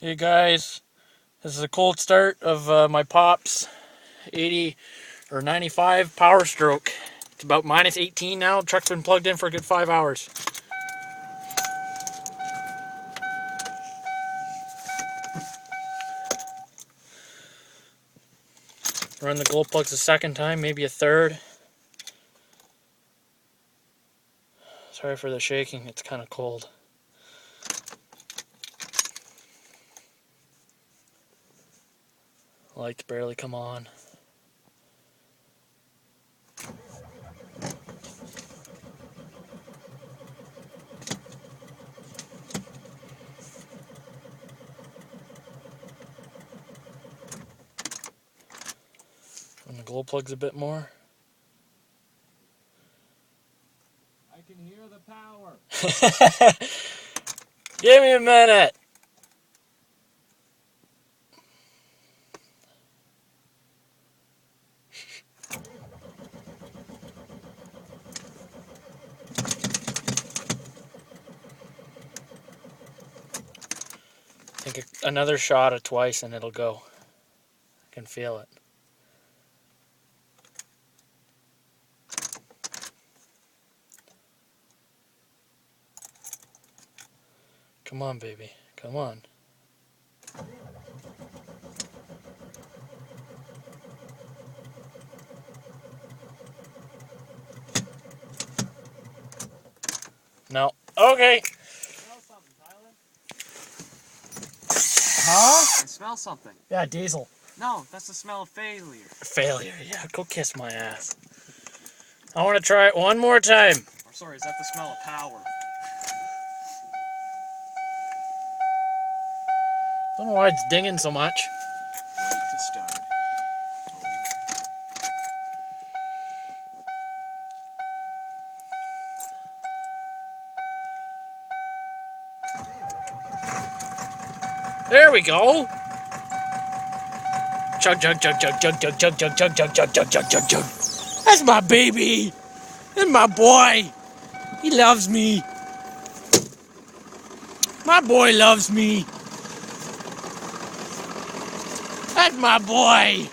Hey guys, this is a cold start of my Pop's 80 or 95 Powerstroke. It's about minus 18 now. Truck's been plugged in for a good 5 hours. Run the glow plugs a second time, maybe a third. Sorry for the shaking, it's kind of cold. Lights barely come on. Run the glow plugs a bit more. I can hear the power. Give me a minute. I think another shot of twice and it'll go. I can feel it. Come on, baby. Come on. No. Okay. Smell something, Tyler. Huh? I smell something. Yeah, diesel. No, that's the smell of failure. Failure. Yeah, go kiss my ass. I want to try it one more time. Or sorry, is that the smell of power? Don't know why it's dinging so much. Wait to start. There we go. Chug, chug, chug, chug, chug, chug, chug, chug, chug, chug, chug, chug, chug, chug, chug. That's my baby. That's my boy. He loves me. My boy loves me. That's my boy.